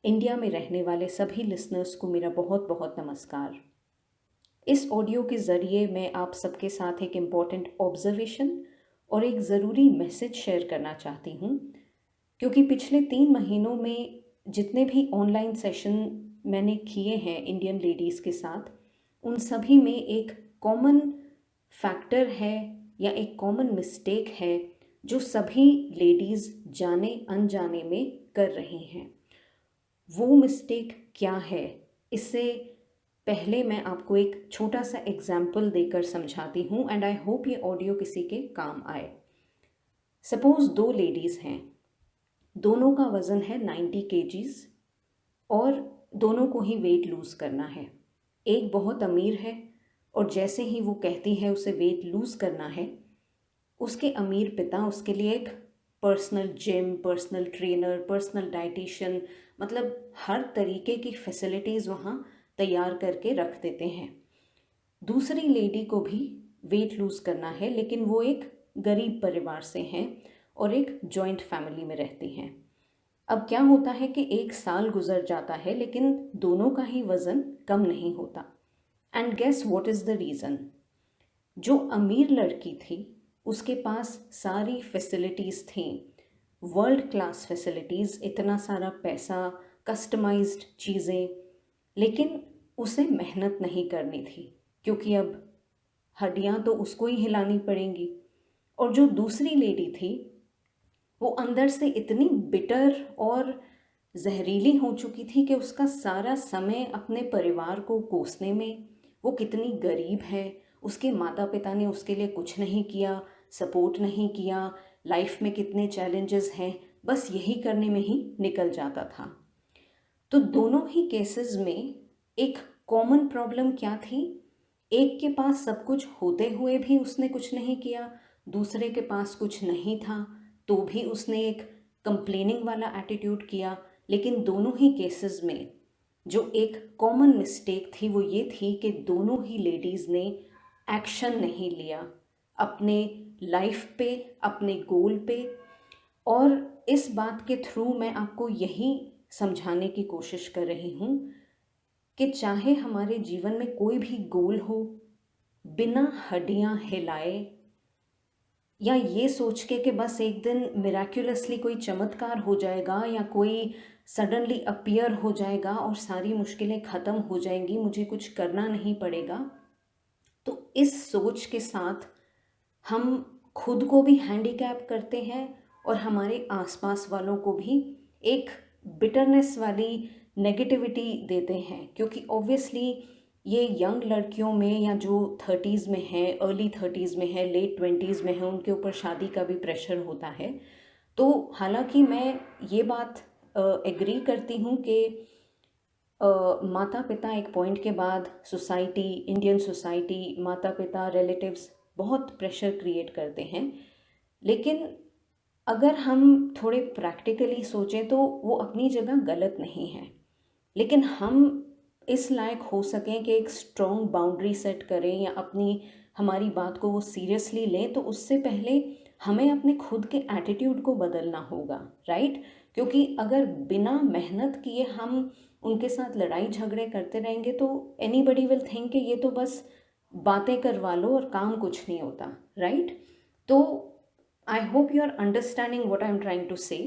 India में रहने वाले सभी लिसनर्स को मेरा बहुत बहुत नमस्कार। इस ऑडियो के ज़रिए मैं आप सबके साथ एक इम्पॉर्टेंट ऑब्जर्वेशन और एक ज़रूरी मैसेज शेयर करना चाहती हूँ, क्योंकि पिछले 3 महीनों में जितने भी ऑनलाइन सेशन मैंने किए हैं इंडियन लेडीज़ के साथ, उन सभी में एक कॉमन फैक्टर है या एक कॉमन मिस्टेक है जो सभी लेडीज़ जाने अनजाने में कर रही हैं। वो मिस्टेक क्या है, इससे पहले मैं आपको एक छोटा सा एग्जाम्पल देकर समझाती हूँ एंड आई होप ये ऑडियो किसी के काम आए। सपोज़ 2 लेडीज़ हैं, दोनों का वज़न है 90 kgs और दोनों को ही वेट लूज़ करना है। एक बहुत अमीर है और जैसे ही वो कहती है उसे वेट लूज़ करना है, उसके अमीर पिता उसके लिए एक personal gym, personal trainer, personal dietitian, मतलब हर तरीके की फैसिलिटीज़ वहाँ तैयार करके रख देते हैं। दूसरी लेडी को भी वेट लूज़ करना है, लेकिन वो एक गरीब परिवार से हैं और एक जॉइंट फैमिली में रहती हैं। अब क्या होता है कि 1 साल गुजर जाता है लेकिन दोनों का ही वज़न कम नहीं होता। And guess what is the reason? जो अमीर लड़की थी उसके पास सारी फैसिलिटीज़ थी, वर्ल्ड क्लास फैसिलिटीज़, इतना सारा पैसा, कस्टमाइज्ड चीज़ें, लेकिन उसे मेहनत नहीं करनी थी क्योंकि अब हड्डियाँ तो उसको ही हिलानी पड़ेंगी। और जो दूसरी लेडी थी वो अंदर से इतनी बिटर और जहरीली हो चुकी थी कि उसका सारा समय अपने परिवार को कोसने में, वो कितनी गरीब है, उसके माता पिता ने उसके लिए कुछ नहीं किया, सपोर्ट नहीं किया, लाइफ में कितने चैलेंजेस हैं, बस यही करने में ही निकल जाता था। तो दोनों ही केसेस में एक कॉमन प्रॉब्लम क्या थी? एक के पास सब कुछ होते हुए भी उसने कुछ नहीं किया, दूसरे के पास कुछ नहीं था तो भी उसने एक कंप्लेनिंग वाला एटीट्यूड किया। लेकिन दोनों ही केसेस में जो एक कॉमन मिस्टेक थी वो ये थी कि दोनों ही लेडीज़ ने एक्शन नहीं लिया अपने लाइफ पे, अपने गोल पे। और इस बात के थ्रू मैं आपको यही समझाने की कोशिश कर रही हूँ कि चाहे हमारे जीवन में कोई भी गोल हो, बिना हड्डियाँ हिलाए या ये सोच के कि बस एक दिन मिराक्युलसली कोई चमत्कार हो जाएगा या कोई सडनली अपीयर हो जाएगा और सारी मुश्किलें ख़त्म हो जाएंगी, मुझे कुछ करना नहीं पड़ेगा, तो इस सोच के साथ हम खुद को भी हैंडीकैप करते हैं और हमारे आसपास वालों को भी एक बिटरनेस वाली नेगेटिविटी देते हैं। क्योंकि ऑब्वियसली ये यंग लड़कियों में या जो 30s में है, अर्ली 30s में है, लेट 20s में है, उनके ऊपर शादी का भी प्रेशर होता है। तो हालांकि मैं ये बात एग्री करती हूँ कि माता पिता एक पॉइंट के बाद, सोसाइटी, इंडियन सोसाइटी, माता पिता, रिलेटिव्स बहुत प्रेशर क्रिएट करते हैं। लेकिन अगर हम थोड़े प्रैक्टिकली सोचें तो वो अपनी जगह गलत नहीं है, लेकिन हम इस लायक हो सकें कि एक स्ट्रॉन्ग बाउंड्री सेट करें या अपनी हमारी बात को वो सीरियसली लें, तो उससे पहले हमें अपने खुद के एटीट्यूड को बदलना होगा, राइट? क्योंकि अगर बिना मेहनत किए हम उनके साथ लड़ाई झगड़े करते रहेंगे तो एनीबडी विल थिंक कि ये तो बस बातें करवा लो और काम कुछ नहीं होता, राइट? तो I hope you are understanding what I am trying to say.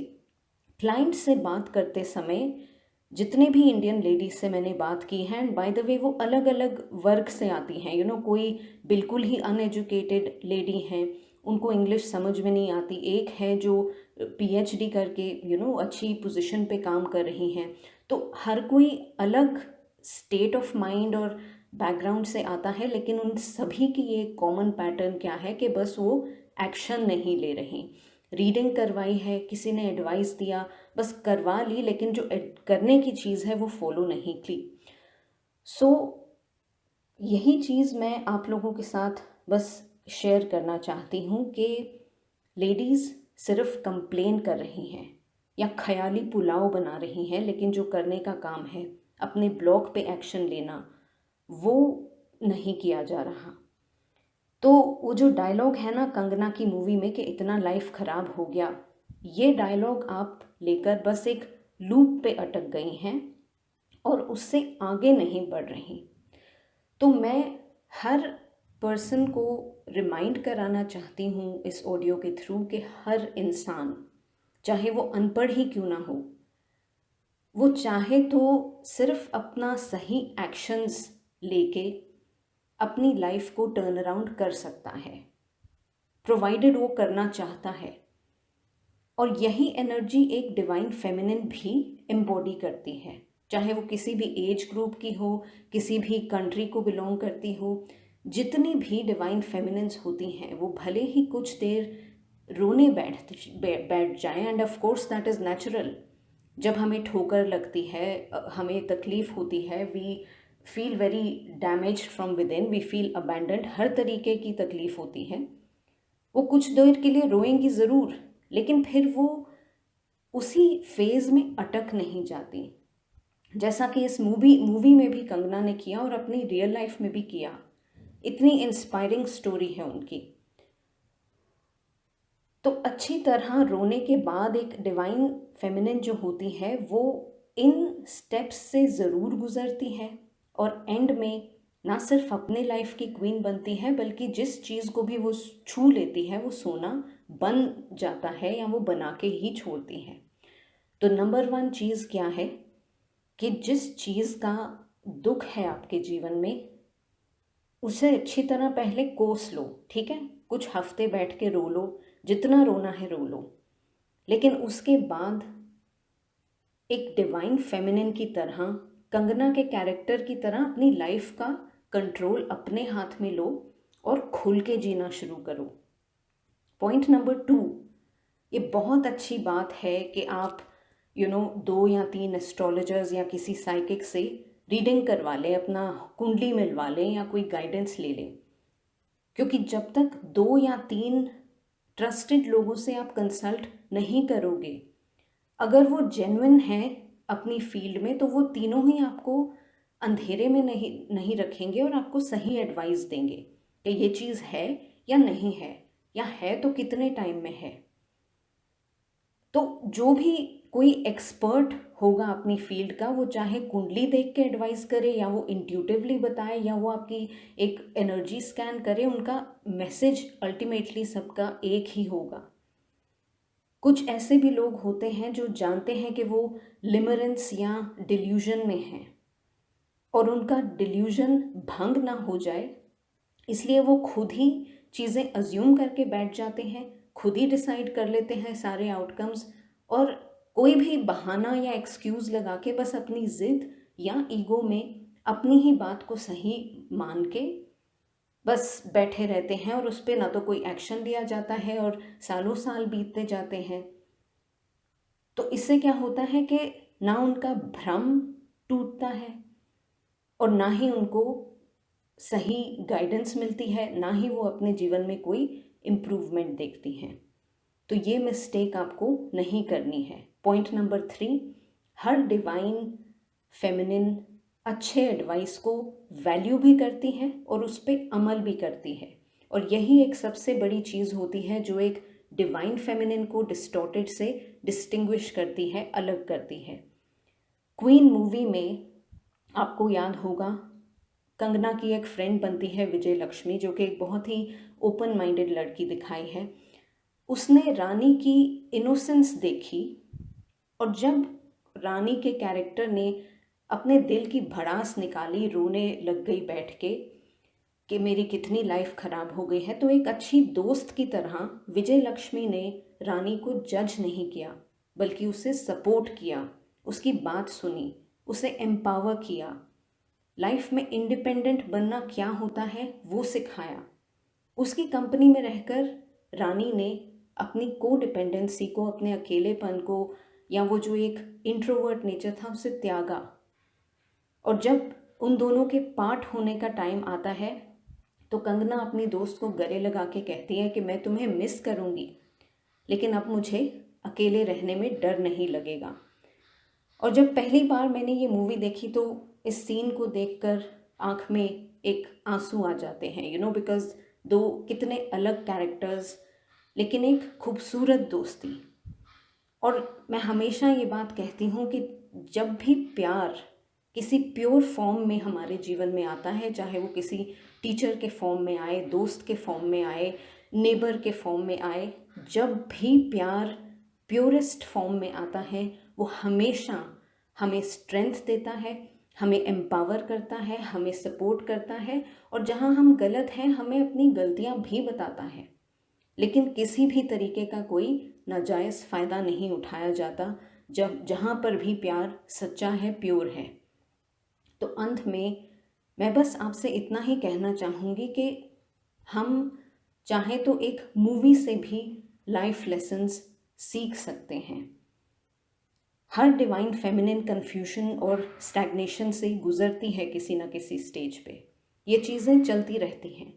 Client से बात करते समय जितने भी इंडियन लेडीज से मैंने बात की है, एंड बाय द वे वो अलग अलग वर्ग से आती हैं, कोई बिल्कुल ही अनएजुकेटेड लेडी हैं, उनको इंग्लिश समझ में नहीं आती, एक है जो पीएचडी करके अच्छी पोजीशन पे काम कर रही हैं। तो हर कोई अलग स्टेट ऑफ माइंड और बैकग्राउंड से आता है, लेकिन उन सभी की ये कॉमन पैटर्न क्या है कि बस वो एक्शन नहीं ले रही। रीडिंग करवाई है, किसी ने एडवाइस दिया, बस करवा ली, लेकिन जो करने की चीज़ है वो फॉलो नहीं की। सो यही चीज़ मैं आप लोगों के साथ बस शेयर करना चाहती हूँ कि लेडीज़ सिर्फ कंप्लेन कर रही हैं या ख्याली पुलाव बना रही हैं, लेकिन जो करने का काम है, अपने ब्लॉग पे एक्शन लेना, वो नहीं किया जा रहा। तो वो जो डायलॉग है ना कंगना की मूवी में कि इतना लाइफ ख़राब हो गया, ये डायलॉग आप लेकर बस एक लूप पे अटक गई हैं और उससे आगे नहीं बढ़ रही। तो मैं हर पर्सन को रिमाइंड कराना चाहती हूँ इस ऑडियो के थ्रू कि हर इंसान, चाहे वो अनपढ़ ही क्यों ना हो, वो चाहे तो सिर्फ अपना सही एक्शंस लेके अपनी लाइफ को टर्न अराउंड कर सकता है, प्रोवाइडेड वो करना चाहता है। और यही एनर्जी एक डिवाइन फेमिनिन भी एम्बॉडी करती है, चाहे वो किसी भी एज ग्रुप की हो, किसी भी कंट्री को बिलोंग करती हो। जितनी भी डिवाइन फेमिनिन्स होती हैं वो भले ही कुछ देर रोने बैठ जाएं, and of course that is natural. जब हमें ठोकर लगती है, हमें तकलीफ़ होती है, we feel very damaged from within, we feel abandoned, हर तरीके की तकलीफ़ होती है। वो कुछ देर के लिए रोएंगी ज़रूर, लेकिन फिर वो उसी फेज़ में अटक नहीं जाती, जैसा कि इस मूवी में भी कंगना ने किया और अपनी रियल लाइफ में भी किया। इतनी इंस्पायरिंग स्टोरी है उनकी। तो अच्छी तरह रोने के बाद एक डिवाइन फेमिनिन जो होती है वो इन स्टेप्स से ज़रूर गुज़रती है और एंड में ना सिर्फ अपने लाइफ की क्वीन बनती है, बल्कि जिस चीज़ को भी वो छू लेती है वो सोना बन जाता है या वो बना के ही छोड़ती है। तो नंबर 1 चीज़ क्या है कि जिस चीज़ का दुख है आपके जीवन में, उसे अच्छी तरह पहले कोस लो, ठीक है? कुछ हफ्ते बैठ के रो लो, जितना रोना है रो लो, लेकिन उसके बाद एक डिवाइन फेमिनिन की तरह, कंगना के कैरेक्टर की तरह अपनी लाइफ का कंट्रोल अपने हाथ में लो और खुल के जीना शुरू करो। पॉइंट नंबर 2, ये बहुत अच्छी बात है कि आप 2 या 3 एस्ट्रोलॉजर्स या किसी साइकिक से रीडिंग करवा लें, अपना कुंडली मिलवा लें या कोई गाइडेंस ले लें, क्योंकि जब तक 2 या 3 ट्रस्टेड लोगों से आप कंसल्ट नहीं करोगे, अगर वो जेन्युइन हैं अपनी फील्ड में, तो वो तीनों ही आपको अंधेरे में नहीं रखेंगे और आपको सही एडवाइस देंगे कि ये चीज़ है या नहीं है, या है तो कितने टाइम में है। तो जो भी कोई एक्सपर्ट होगा अपनी फील्ड का, वो चाहे कुंडली देख के एडवाइस करे या वो इंट्यूटिवली बताए या वो आपकी एक एनर्जी स्कैन करे, उनका मैसेज अल्टीमेटली सबका एक ही होगा। कुछ ऐसे भी लोग होते हैं जो जानते हैं कि वो लिमरेंस या डिल्यूजन में हैं और उनका डिल्यूजन भंग ना हो जाए, इसलिए वो खुद ही चीज़ें अज्यूम करके बैठ जाते हैं, खुद ही डिसाइड कर लेते हैं सारे आउटकम्स, और कोई भी बहाना या एक्सक्यूज़ लगा के बस अपनी ज़िद या ईगो में अपनी ही बात को सही मान के बस बैठे रहते हैं, और उस पर ना तो कोई एक्शन लिया जाता है और सालों साल बीतते जाते हैं। तो इससे क्या होता है कि ना उनका भ्रम टूटता है और ना ही उनको सही गाइडेंस मिलती है, ना ही वो अपने जीवन में कोई इम्प्रूवमेंट देखती हैं। तो ये मिस्टेक आपको नहीं करनी है। Point number 3, her divine feminine अच्छे एडवाइस को वैल्यू भी करती है और उस पर अमल भी करती है, और यही एक सबसे बड़ी चीज़ होती है जो एक डिवाइन फेमिनिन को डिस्टॉर्टेड से डिस्टिंग्विश करती है, अलग करती है। क्वीन मूवी में आपको याद होगा, कंगना की एक फ्रेंड बनती है विजय लक्ष्मी, जो कि एक बहुत ही ओपन माइंडेड लड़की दिखाई है। उसने रानी की इनोसेंस देखी, और जब रानी के कैरेक्टर ने अपने दिल की भड़ास निकाली, रोने लग गई बैठ के कि मेरी कितनी लाइफ ख़राब हो गई है, तो एक अच्छी दोस्त की तरह विजय लक्ष्मी ने रानी को जज नहीं किया, बल्कि उसे सपोर्ट किया, उसकी बात सुनी, उसे एम्पावर किया, लाइफ में इंडिपेंडेंट बनना क्या होता है वो सिखाया। उसकी कंपनी में रहकर रानी ने अपनी को डिपेंडेंसी को, अपने अकेलेपन को, या वो जो एक इंट्रोवर्ट नेचर था उसे त्यागा। और जब उन दोनों के पार्ट होने का टाइम आता है तो कंगना अपनी दोस्त को गले लगा के कहती है कि मैं तुम्हें मिस करूँगी, लेकिन अब मुझे अकेले रहने में डर नहीं लगेगा। और जब पहली बार मैंने ये मूवी देखी तो इस सीन को देखकर आँख में एक आंसू आ जाते हैं, बिकॉज़ दो कितने अलग कैरेक्टर्स, लेकिन एक खूबसूरत दोस्ती। और मैं हमेशा ये बात कहती हूँ कि जब भी प्यार किसी प्योर फॉर्म में हमारे जीवन में आता है, चाहे वो किसी टीचर के फॉर्म में आए, दोस्त के फॉर्म में आए, नेबर के फॉर्म में आए, जब भी प्यार प्योरेस्ट फॉर्म में आता है वो हमेशा हमें स्ट्रेंथ देता है, हमें एम्पावर करता है, हमें सपोर्ट करता है, और जहाँ हम गलत हैं हमें अपनी गलतियाँ भी बताता है। लेकिन किसी भी तरीके का कोई नाजायज़ फ़ायदा नहीं उठाया जाता जब जहाँ पर भी प्यार सच्चा है, प्योर है। तो अंत में मैं बस आपसे इतना ही कहना चाहूँगी कि हम चाहें तो एक मूवी से भी लाइफ लेसन्स सीख सकते हैं। हर डिवाइन फेमिनिन कन्फ्यूजन और स्टैग्नेशन से गुज़रती है किसी न किसी स्टेज पे। ये चीज़ें चलती रहती हैं,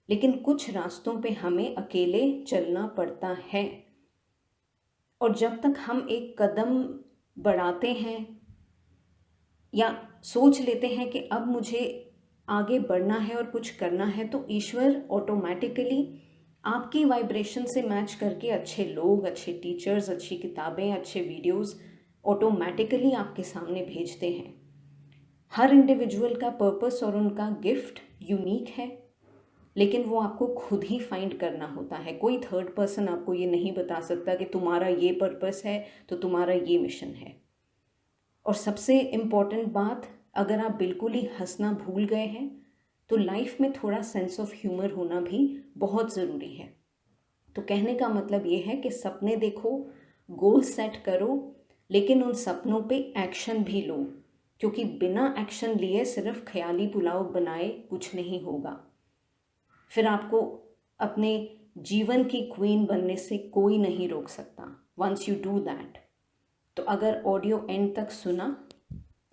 लेकिन कुछ रास्तों पे हमें अकेले चलना पड़ता है। और जब तक हम एक कदम बढ़ाते हैं या सोच लेते हैं कि अब मुझे आगे बढ़ना है और कुछ करना है, तो ईश्वर ऑटोमेटिकली आपकी वाइब्रेशन से मैच करके अच्छे लोग, अच्छे टीचर्स, अच्छी किताबें, अच्छे वीडियोस ऑटोमेटिकली आपके सामने भेजते हैं। हर इंडिविजुअल का पर्पस और उनका गिफ्ट यूनिक है, लेकिन वो आपको खुद ही फाइंड करना होता है। कोई थर्ड पर्सन आपको ये नहीं बता सकता कि तुम्हारा ये पर्पस है तो तुम्हारा ये मिशन है। और सबसे इम्पॉर्टेंट बात, अगर आप बिल्कुल ही हंसना भूल गए हैं तो लाइफ में थोड़ा सेंस ऑफ ह्यूमर होना भी बहुत ज़रूरी है। तो कहने का मतलब ये है कि सपने देखो, गोल सेट करो, लेकिन उन सपनों पे एक्शन भी लो, क्योंकि बिना एक्शन लिए सिर्फ ख्याली पुलाव बनाए कुछ नहीं होगा। फिर आपको अपने जीवन की क्वीन बनने से कोई नहीं रोक सकता वंस यू डू दैट। तो अगर ऑडियो एंड तक सुना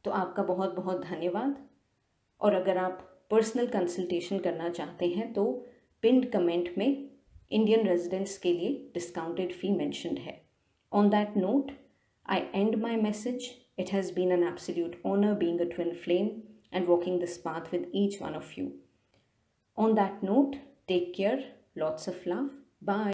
तो आपका बहुत बहुत धन्यवाद। और अगर आप पर्सनल कंसल्टेशन करना चाहते हैं तो पिन्ड कमेंट में इंडियन रेजिडेंट्स के लिए डिस्काउंटेड फ़ी मेंशन्ड है। On that note I end my message. It has been an absolute honour being a twin flame and walking this path with each one of you. On that note, take care, lots of love, bye.